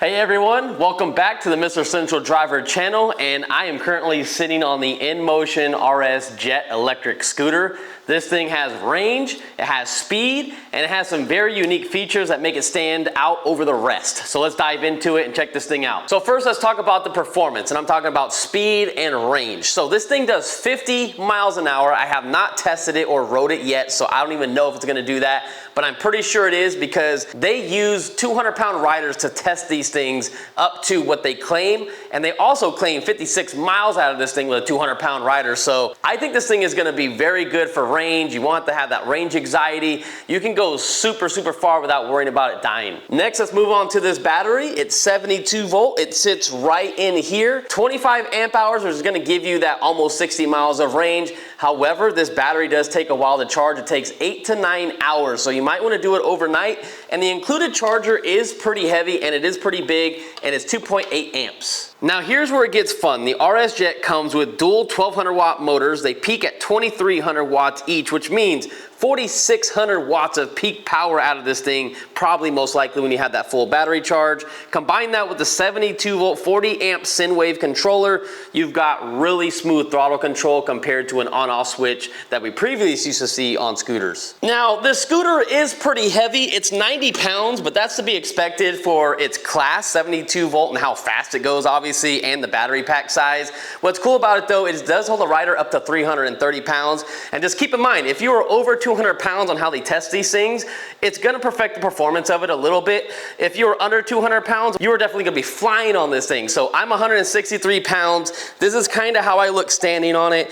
Hey everyone, welcome back to the MrCentralDriver channel, and I am currently sitting on the Inmotion RS Jet electric scooter. This thing has range, it has speed, and it has some very unique features that make it stand out over the rest. So let's dive into it and check this thing out. So first let's talk about the performance, and I'm talking about speed and range. So this thing does 50 miles an hour. I have not tested it or rode it yet, so I don't even know if it's gonna do that, but I'm pretty sure it is because they use 200-pound riders to test these things up to what they claim, and they also claim 56 miles out of this thing with a 200-pound rider. So I think this thing is gonna be very good for range. You want to have that range anxiety. You can go super far without worrying about it dying. Next, let's move on to this battery. It's 72 volt. It sits right in here. 25 amp hours, which is gonna give you that almost 60 miles of range. However, this battery does take a while to charge. It takes 8 to 9 hours, so you might want to do it overnight. And the included charger is pretty heavy and it is pretty big, and it's 2.8 amps. Now here's where it gets fun. The RS Jet comes with dual 1200 watt motors. They peak at 2300 watts each, which means 4,600 watts of peak power out of this thing, probably most likely when you have that full battery charge. Combine that with the 72 volt 40 amp Synwave controller, you've got really smooth throttle control compared to an on-off switch that we previously used to see on scooters. Now this scooter is pretty heavy. It's 90 pounds, but that's to be expected for its class, 72 volt, and how fast it goes obviously, and the battery pack size. What's cool about it though is it does hold a rider up to 330 pounds, and just keep in mind, if you are over 200 pounds on how they test these things, it's gonna perfect the performance of it a little bit. If you're under 200 pounds, you're definitely gonna be flying on this thing. So I'm 163 pounds. This is kind of how I look standing on it.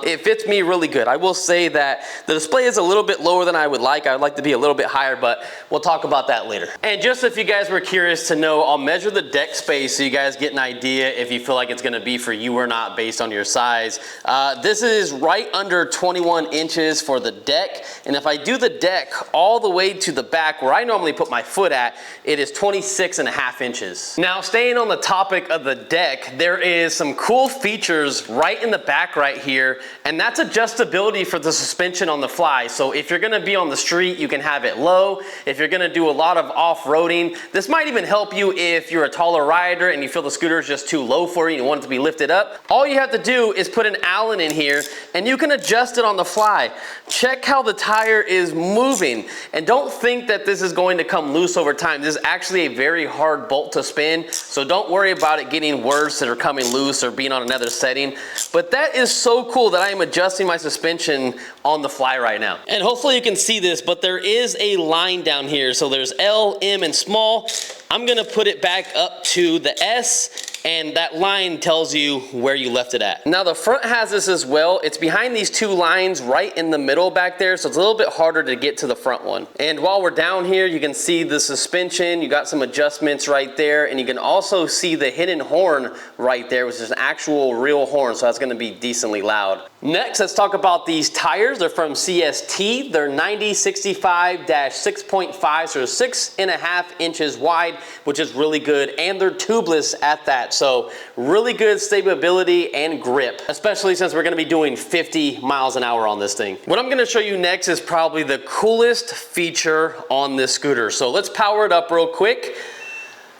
It fits me really good. I will say that the display is a little bit lower than I would like. I would like to be a little bit higher, but we'll talk about that later. And just if you guys were curious to know, I'll measure the deck space so you guys get an idea if you feel like it's gonna be for you or not based on your size. This is right under 21 inches for the deck. And if I do the deck all the way to the back where I normally put my foot at, it is 26.5 inches. Now, staying on the topic of the deck, there is some cool features right in the back right here. And that's adjustability for the suspension on the fly. So if you're gonna be on the street, you can have it low. If you're gonna do a lot of off-roading, this might even help you if you're a taller rider and you feel the scooter is just too low for you and you want it to be lifted up. All you have to do is put an Allen in here and you can adjust it on the fly. Check how the tire is moving, and don't think that this is going to come loose over time. This is actually a very hard bolt to spin, so don't worry about it getting worse or coming loose or being on another setting. But that is so cool that I am adjusting my suspension on the fly right now. And hopefully you can see this, but there is a line down here. So there's L, M, and small. I'm gonna put it back up to the S, and that line tells you where you left it at. Now the front has this as well. It's behind these two lines right in the middle back there, so it's a little bit harder to get to the front one. And while we're down here, you can see the suspension. You got some adjustments right there, and you can also see the hidden horn right there, which is an actual real horn, so that's gonna be decently loud. Next, let's talk about these tires. They're from CST. They're 90/65-6.5, so 6.5 inches wide, which is really good, and they're tubeless at that. So really good stability and grip, especially since we're gonna be doing 50 miles an hour on this thing. What I'm gonna show you next is probably the coolest feature on this scooter. So let's power it up real quick.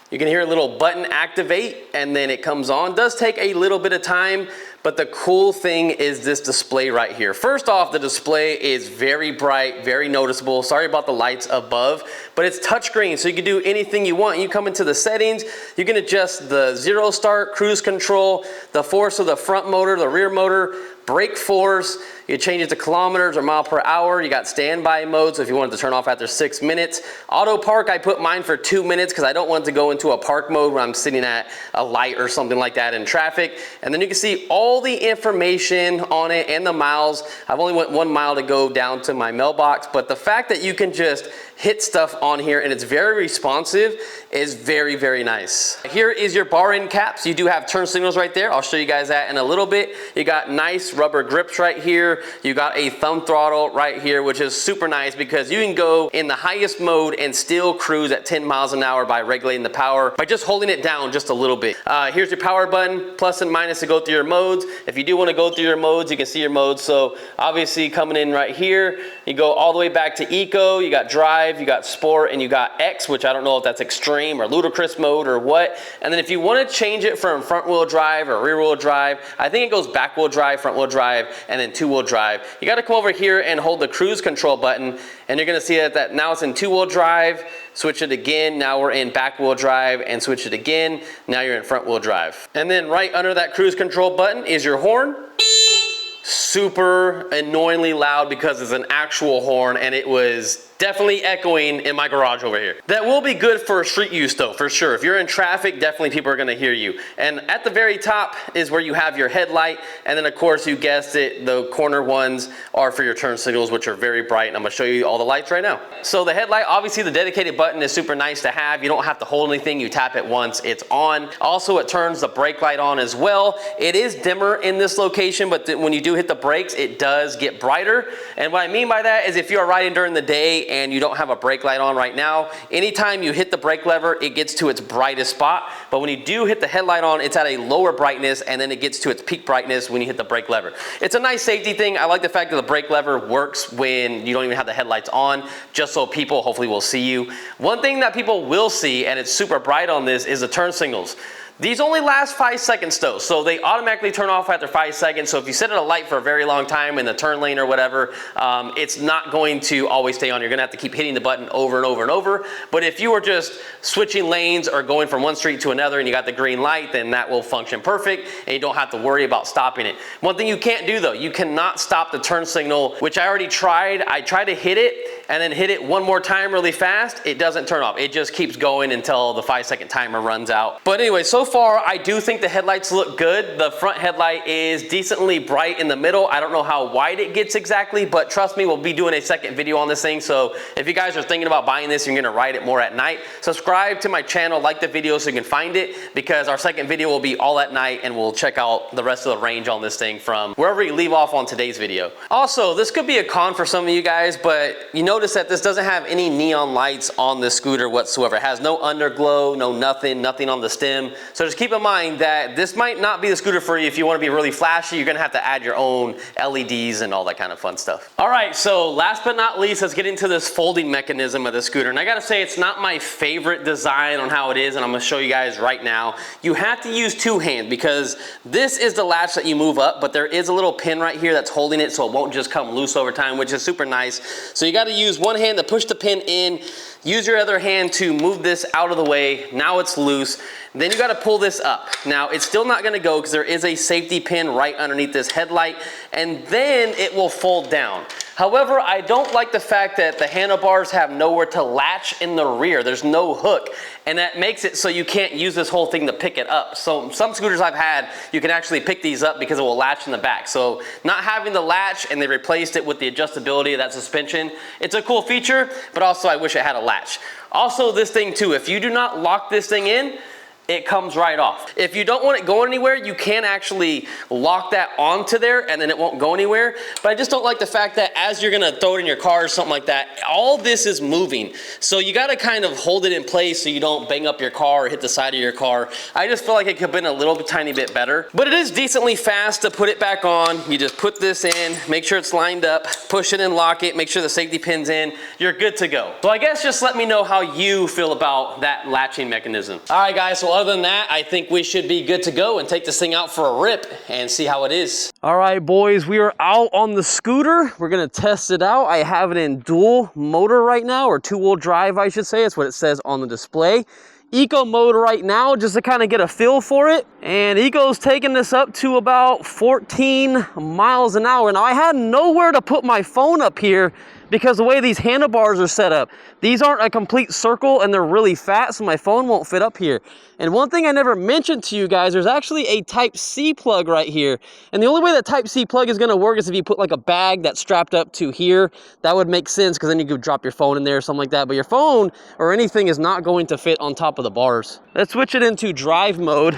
You can hear a little button activate and then it comes on. It does take a little bit of time, but the cool thing is this display right here. First off, the display is very bright, very noticeable. Sorry about the lights above, but it's touchscreen, so you can do anything you want. You come into the settings, you can adjust the zero start, cruise control, the force of the front motor, the rear motor, brake force. You change it to kilometers or mile per hour. You got standby mode, so if you wanted to turn off after 6 minutes. Auto park, I put mine for 2 minutes because I don't want it to go into a park mode when I'm sitting at a light or something like that in traffic. And then you can see all the information on it and the miles. I've only went 1 mile to go down to my mailbox, but the fact that you can just hit stuff on here and it's very responsive is very nice. Here is your bar end caps. You do have turn signals right there. I'll show you guys that in a little bit. You got nice rubber grips right here. You got a thumb throttle right here, which is super nice because you can go in the highest mode and still cruise at 10 miles an hour by regulating the power by just holding it down just a little bit. Here's your power button, plus and minus to go through your modes. If you do want to go through your modes, you can see your modes. So obviously coming in right here, you go all the way back to eco, you got drive, drive, you got sport, and you got X, which I don't know if that's extreme or ludicrous mode or what. And then if you want to change it from front wheel drive or rear wheel drive, I think it goes back wheel drive, front wheel drive, and then two wheel drive. You got to come over here and hold the cruise control button, and you're going to see that now it's in two wheel drive. Switch it again, now we're in back wheel drive, and switch it again, now you're in front wheel drive. And then right under that cruise control button is your horn. Super annoyingly loud because it's an actual horn, and it was definitely echoing in my garage over here. That will be good for street use though, for sure. If you're in traffic, definitely people are gonna hear you. And at the very top is where you have your headlight, and then of course, you guessed it, the corner ones are for your turn signals, which are very bright, and I'm gonna show you all the lights right now. So the headlight, obviously the dedicated button is super nice to have. You don't have to hold anything, you tap it once, it's on. Also, it turns the brake light on as well. It is dimmer in this location, but when you do hit the brakes, it does get brighter. And what I mean by that is if you are riding during the day and you don't have a brake light on right now, anytime you hit the brake lever, it gets to its brightest spot. But when you do hit the headlight on, it's at a lower brightness, and then it gets to its peak brightness when you hit the brake lever. It's a nice safety thing. I like the fact that the brake lever works when you don't even have the headlights on, just so people hopefully will see you. One thing that people will see, and it's super bright on this, is the turn signals. These only last 5 seconds though, so they automatically turn off after 5 seconds. So if you sit at a light for a very long time in the turn lane or whatever, it's not going to always stay on. You're gonna have to keep hitting the button over and over and over. But if you are just switching lanes or going from one street to another and you got the green light, then that will function perfect and you don't have to worry about stopping it. One thing you can't do though, you cannot stop the turn signal, which I already tried. I tried to hit it and then hit it one more time really fast. It doesn't turn off. It just keeps going until the 5 second timer runs out. But anyway, so far, I do think the headlights look good. The front headlight is decently bright in the middle. I don't know how wide it gets exactly, but trust me, we'll be doing a second video on this thing. So if you guys are thinking about buying this, you're gonna ride it more at night, subscribe to my channel, like the video so you can find it, because our second video will be all at night and we'll check out the rest of the range on this thing from wherever you leave off on today's video. Also, this could be a con for some of you guys, but you notice that this doesn't have any neon lights on the scooter whatsoever. It has no underglow, no nothing on the stem. So just keep in mind that this might not be the scooter for you. If you want to be really flashy, you're gonna have to add your own LEDs and all that kind of fun stuff. All right, so last but not least, let's get into this folding mechanism of the scooter. And I gotta say, it's not my favorite design on how it is, and I'm gonna show you guys right now. You have to use two hands because this is the latch that you move up, but there is a little pin right here that's holding it so it won't just come loose over time, which is super nice. So you gotta use one hand to push the pin in, use your other hand to move this out of the way. Now it's loose. Then you gotta pull this up. Now it's still not gonna go because there is a safety pin right underneath this headlight, and then it will fold down. However, I don't like the fact that the handlebars have nowhere to latch in the rear. There's no hook, and that makes it so you can't use this whole thing to pick it up. So some scooters I've had, you can actually pick these up because it will latch in the back. So not having the latch, and they replaced it with the adjustability of that suspension, it's a cool feature, but also I wish it had a latch. Also this thing too, if you do not lock this thing in, it comes right off. If you don't want it going anywhere, you can actually lock that onto there and then it won't go anywhere. But I just don't like the fact that as you're gonna throw it in your car or something like that, all this is moving. So you gotta kind of hold it in place so you don't bang up your car or hit the side of your car. I just feel like it could have been a little tiny bit better. But it is decently fast to put it back on. You just put this in, make sure it's lined up, push it and lock it, make sure the safety pin's in, you're good to go. So I guess just let me know how you feel about that latching mechanism. All right guys, so other than that, I think we should be good to go and take this thing out for a rip and see how it is. All right, boys, we are out on the scooter. We're gonna test it out. I have it in dual motor right now, or two-wheel drive, I should say. That's what it says on the display. Eco mode right now, just to kind of get a feel for it. And Eco's taking this up to about 14 miles an hour. Now, I had nowhere to put my phone up here because the way these handlebars are set up, these aren't a complete circle and they're really fat, so my phone won't fit up here. And one thing I never mentioned to you guys, there's actually a Type-C plug right here. And the only way that Type-C plug is gonna work is if you put like a bag that's strapped up to here. That would make sense because then you could drop your phone in there or something like that. But your phone or anything is not going to fit on top of the bars. Let's switch it into drive mode.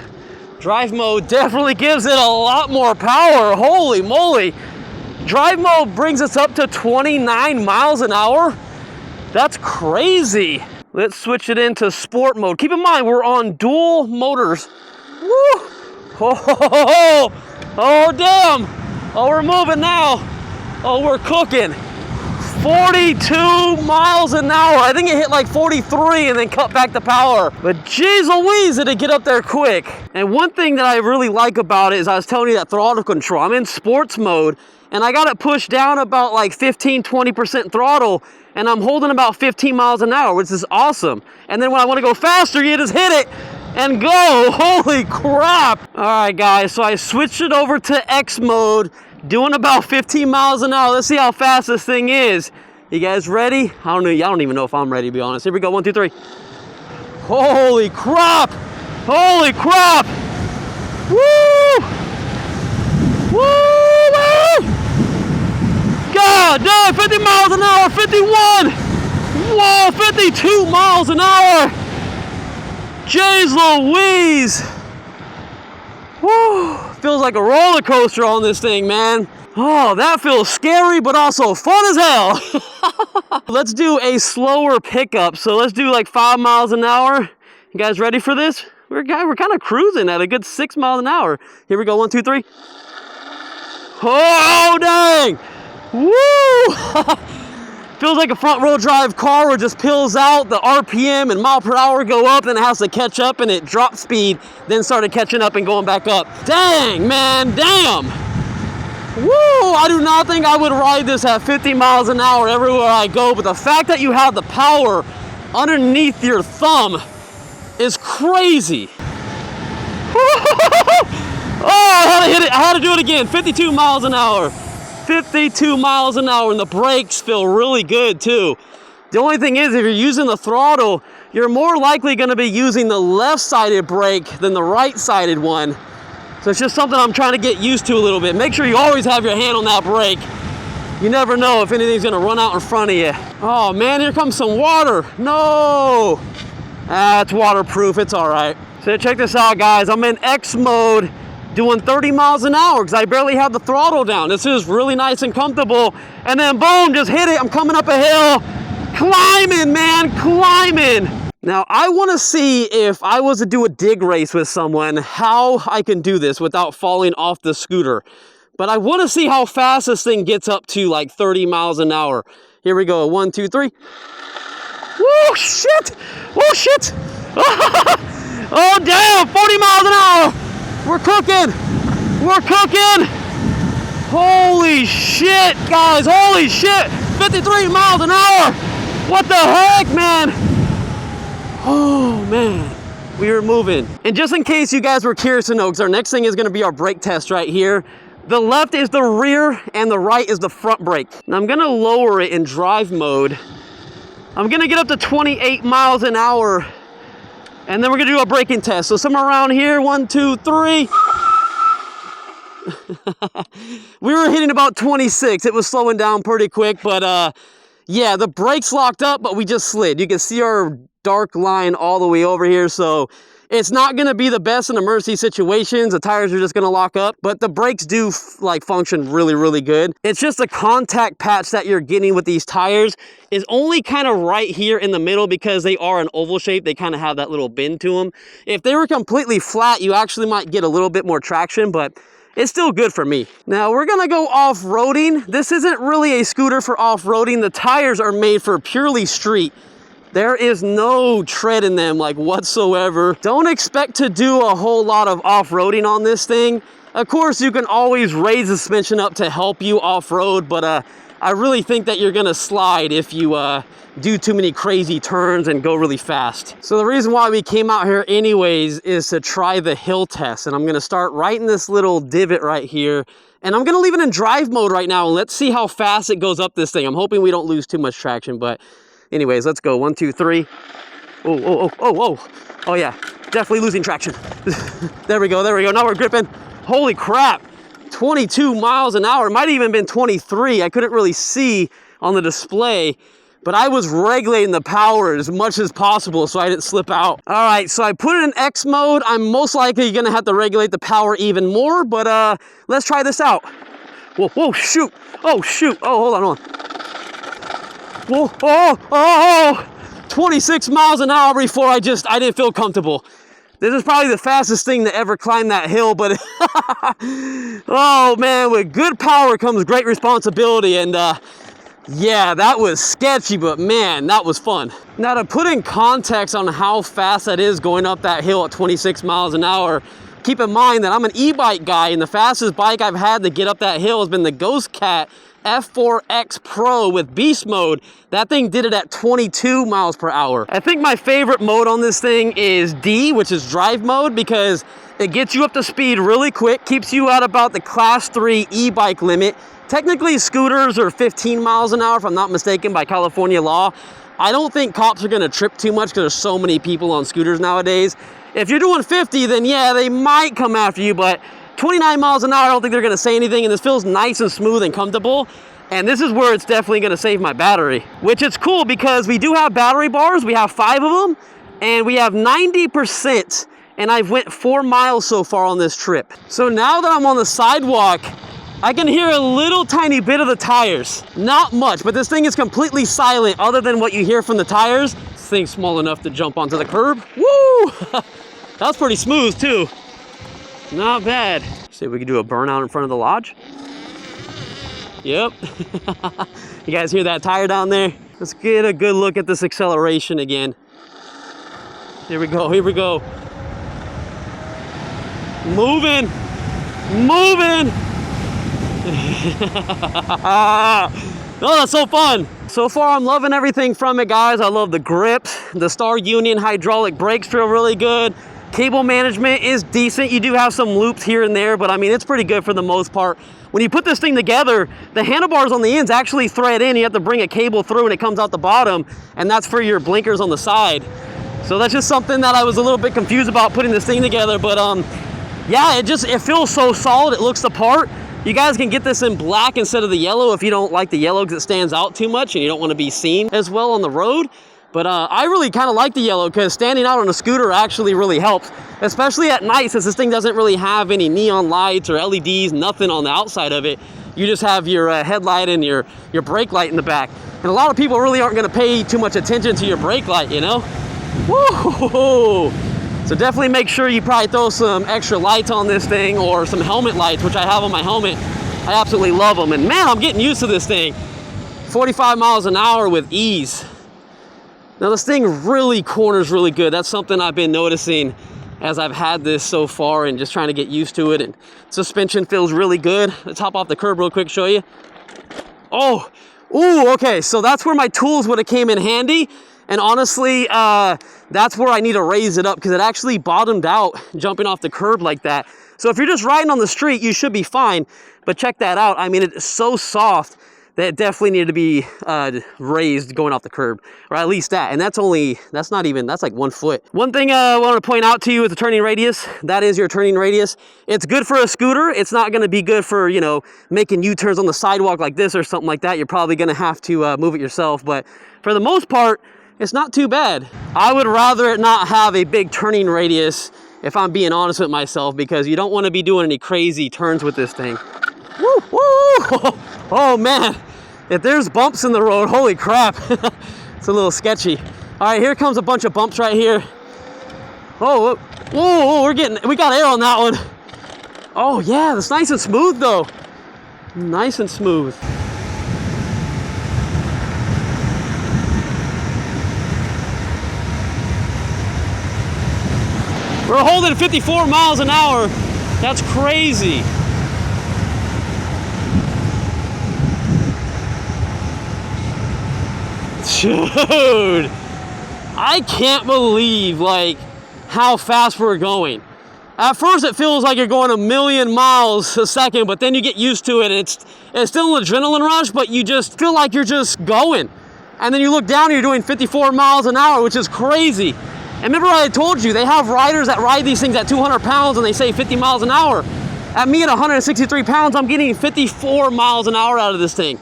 Drive mode definitely gives it a lot more power, holy moly. Drive mode brings us up to 29 miles an hour. That's crazy. Let's switch it into sport mode. Keep in mind, we're on dual motors. Woo! Oh, damn. Oh, we're moving now. Oh, we're cooking. 42 miles an hour. I think it hit like 43 and then cut back the power. But geez Louise, did it get up there quick. And one thing that I really like about it is I was telling you that throttle control. I'm in sports mode and I got it pushed down about like 15-20% throttle and I'm holding about 15 miles an hour, which is awesome. And then when I want to go faster, you just hit it and go. Holy crap. All right guys, so I switched it over to X mode, doing about 15 miles an hour. Let's see how fast this thing is. You guys ready? I don't know. I don't even know if I'm ready, to be honest. Here we go. 1, 2, 3. Holy crap! Holy crap! Woo! Woo! God damn! 50 miles an hour. 51. Whoa! 52 miles an hour. Jeez Louise! Woo! Feels like a roller coaster on this thing, man. Oh, that feels scary, but also fun as hell. Let's do a slower pickup. So let's do like 5 miles an hour. You guys ready for this? We're kind of cruising at a good 6 miles an hour. Here we go, 1, 2, 3. Oh, dang! Woo! Feels like a front row drive car where it just peels out, the RPM and mile per hour go up, then it has to catch up and it dropped speed, then started catching up and going back up. Dang, man, damn. Woo, I do not think I would ride this at 50 miles an hour everywhere I go, but the fact that you have the power underneath your thumb is crazy. Oh, I had to hit it, I had to do it again, 52 miles an hour. 52 miles an hour, and the brakes feel really good too. The only thing is, if you're using the throttle, you're more likely going to be using the left-sided brake than the right-sided one. So it's just something I'm trying to get used to a little bit. Make sure you always have your hand on that brake. You never know if anything's going to run out in front of you. Oh man, here comes some water. No! It's waterproof, it's all right. So check this out, guys. I'm in X mode, doing 30 miles an hour because I barely have the throttle down. This is really nice and comfortable. And then boom, just hit it. I'm coming up a hill. Climbing, man, climbing. Now, I want to see if I was to do a dig race with someone, how I can do this without falling off the scooter. But I want to see how fast this thing gets up to like 30 miles an hour. Here we go, 1, 2, 3. Whoa, shit. Oh, shit. Oh, damn, 40 miles an hour. We're cooking! We're cooking! Holy shit, guys! Holy shit! 53 miles an hour! What the heck, man? Oh, man. We are moving. And just in case you guys were curious to know, because our next thing is going to be our brake test right here. The left is the rear, and the right is the front brake. Now, I'm going to lower it in drive mode. I'm going to get up to 28 miles an hour. And then we're gonna do a braking test. So somewhere around here, 1, 2, 3. We were hitting about 26. It was slowing down pretty quick, but yeah, the brakes locked up, but we just slid. You can see our dark line all the way over here. So it's not gonna be the best in emergency situations. The tires are just gonna lock up, but the brakes do like function really, really good. It's just the contact patch that you're getting with these tires is only kind of right here in the middle because they are an oval shape. They kind of have that little bend to them. If they were completely flat, you actually might get a little bit more traction, but it's still good for me. Now we're gonna go off-roading. This isn't really a scooter for off-roading. The tires are made for purely street. There is no tread in them like whatsoever. Don't expect to do a whole lot of off-roading on this thing. Of course, you can always raise the suspension up to help you off-road, but I really think that you're gonna slide if you do too many crazy turns and go really fast. So the reason why we came out here anyways is to try the hill test. And I'm gonna start right in this little divot right here. And I'm gonna leave it in drive mode right now and let's see how fast it goes up this thing. I'm hoping we don't lose too much traction, but anyways, let's go. 1, 2, 3. Oh, oh, oh, oh, oh. Oh yeah, definitely losing traction. There we go, there we go. Now we're gripping. Holy crap. 22 miles an hour. It might have even been 23. I couldn't really see on the display, but I was regulating the power as much as possible so I didn't slip out. All right, so I put it in X mode. I'm most likely gonna have to regulate the power even more, but let's try this out. Whoa, whoa, shoot. Oh, shoot. Oh, hold on. Whoa, oh, oh, 26 miles an hour before I didn't feel comfortable. This is probably the fastest thing to ever climb that hill, but oh man, with good power comes great responsibility, and Yeah, that was sketchy, but man, that was fun. Now to put in context on how fast that is going up that hill at 26 miles an hour, keep in mind that I'm an e-bike guy, and the fastest bike I've had to get up that hill has been the Ghost Cat F4X Pro with beast mode. That thing did it at 22 miles per hour. I think my favorite mode on this thing is D, which is drive mode, because it gets you up to speed really quick, keeps you at about the class 3 e-bike limit. Technically, scooters are 15 miles an hour, if I'm not mistaken, by California law. I don't think cops are gonna trip too much because there's so many people on scooters nowadays. If you're doing 50, then yeah, they might come after you, but 29 miles an hour, I don't think they're gonna say anything, and this feels nice and smooth and comfortable. And this is where it's definitely gonna save my battery, which is cool because we do have battery bars. We have 5 of them, and we have 90%, and I've went 4 miles so far on this trip. So now that I'm on the sidewalk, I can hear a little tiny bit of the tires. Not much, but this thing is completely silent other than what you hear from the tires. This thing's small enough to jump onto the curb. Woo! That was pretty smooth too. Not bad. See if we can do a burnout in front of the lodge. Yep. You guys hear that tire down there? Let's get a good look at this acceleration again. Here we go, here we go. Moving, moving. Oh, that's so fun. So far, I'm loving everything from it, guys. I love the grips. The Star Union hydraulic brakes feel really good. Cable management is decent. You do have some loops here and there, but I mean, it's pretty good for the most part. When you put this thing together, the handlebars on the ends actually thread in. You have to bring a cable through and it comes out the bottom, and that's for your blinkers on the side. So that's just something that I was a little bit confused about putting this thing together, but yeah, it feels so solid. It looks the part. You guys can get this in black instead of the yellow if you don't like the yellow because it stands out too much and you don't want to be seen as well on the road. But I really kind of like the yellow because standing out on a scooter actually really helps, especially at night, since this thing doesn't really have any neon lights or LEDs, nothing on the outside of it. You just have your headlight and your brake light in the back. And a lot of people really aren't going to pay too much attention to your brake light, you know? Woo! So definitely make sure you probably throw some extra lights on this thing or some helmet lights, which I have on my helmet. I absolutely love them. And man, I'm getting used to this thing. 45 miles an hour with ease. Now this thing really corners really good. That's something I've been noticing as I've had this so far and just trying to get used to it. And suspension feels really good. Let's hop off the curb real quick, show you. Oh, ooh, okay. So that's where my tools would have came in handy. And honestly, that's where I need to raise it up because it actually bottomed out jumping off the curb like that. So if you're just riding on the street, you should be fine. But check that out. I mean, it's so soft that it definitely needed to be raised going off the curb, or at least that. And that's like 1 foot. One thing I want to point out to you with the turning radius, that is your turning radius. It's good for a scooter. It's not going to be good for, you know, making U-turns on the sidewalk like this or something like that. You're probably going to have to move it yourself. But for the most part, it's not too bad. I would rather it not have a big turning radius if I'm being honest with myself, because you don't want to be doing any crazy turns with this thing. Woo, woo! Oh man, if there's bumps in the road, holy crap. It's a little sketchy. All right, here comes a bunch of bumps right here. Oh, whoa, we got air on that one. Oh yeah, that's nice and smooth though. Nice and smooth. We're holding 54 miles an hour. That's crazy. Dude, I can't believe like how fast we're going. At first it feels like you're going 1,000,000 miles a second, but then you get used to it. It's still an adrenaline rush, but you just feel like you're just going. And then you look down and you're doing 54 miles an hour, which is crazy. And remember I told you, they have riders that ride these things at 200 pounds and they say 50 miles an hour. At me at 163 pounds, I'm getting 54 miles an hour out of this thing.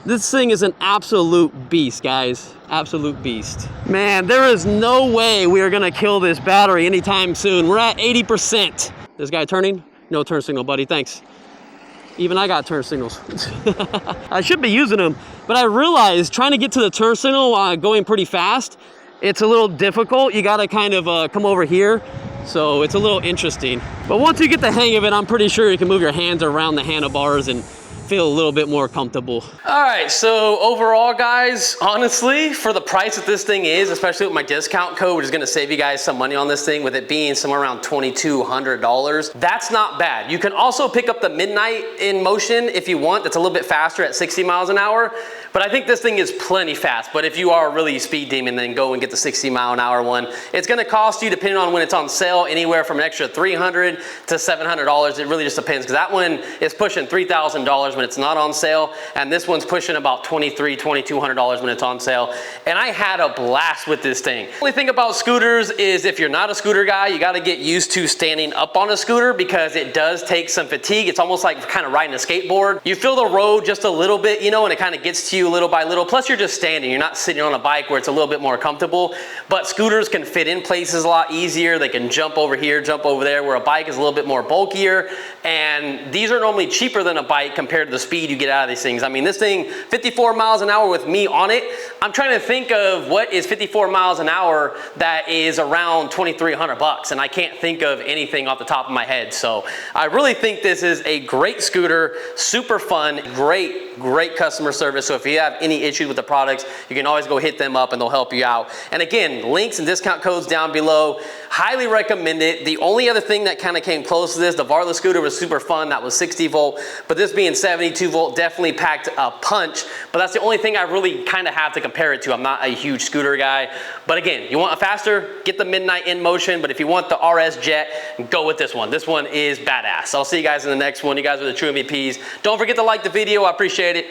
This thing is an absolute beast, guys. Absolute beast. Man, there is no way we are gonna kill this battery anytime soon. We're at 80%. This guy turning? No turn signal, buddy, thanks. Even I got turn signals. I should be using them, but I realized trying to get to the turn signal going pretty fast, it's a little difficult. You gotta kind of come over here. So it's a little interesting. But once you get the hang of it, I'm pretty sure you can move your hands around the handlebars and feel a little bit more comfortable. All right, so overall, guys, honestly, for the price that this thing is, especially with my discount code, which is gonna save you guys some money on this thing, with it being somewhere around $2,200, that's not bad. You can also pick up the Midnight Inmotion if you want. That's a little bit faster at 60 miles an hour, but I think this thing is plenty fast. But if you are really a speed demon, then go and get the 60-mile-an-hour one. It's gonna cost you, depending on when it's on sale, anywhere from an extra $300 to $700. It really just depends, because that one is pushing $3,000 when it's not on sale, and this one's pushing about $2,300, $2,200 when it's on sale. And I had a blast with this thing. The only thing about scooters is if you're not a scooter guy, you gotta get used to standing up on a scooter, because it does take some fatigue. It's almost like kind of riding a skateboard. You feel the road just a little bit, you know, and it kind of gets to you little by little. Plus, you're just standing. You're not sitting on a bike where it's a little bit more comfortable. But scooters can fit in places a lot easier. They can jump over here, jump over there, where a bike is a little bit more bulkier. And these are normally cheaper than a bike compared to the speed you get out of these things. I mean, this thing, 54 miles an hour with me on it. I'm trying to think of what is 54 miles an hour that is around $2,300, and I can't think of anything off the top of my head. So I really think this is a great scooter, super fun, great customer service. So if you have any issues with the products, you can always go hit them up and they'll help you out. And again, links and discount codes down below. Highly recommend it. The only other thing that kind of came close to this, the Varla scooter was super fun. That was 60 volt, but this being 72 volt definitely packed a punch. But that's the only thing I really kind of have to compare it to. I'm not a huge scooter guy. But again, you want a faster, get the Midnight Inmotion. But if you want the RS Jet, go with this one. This one is badass. I'll see you guys in the next one. You guys are the true MVPs. Don't forget to like the video. I appreciate it.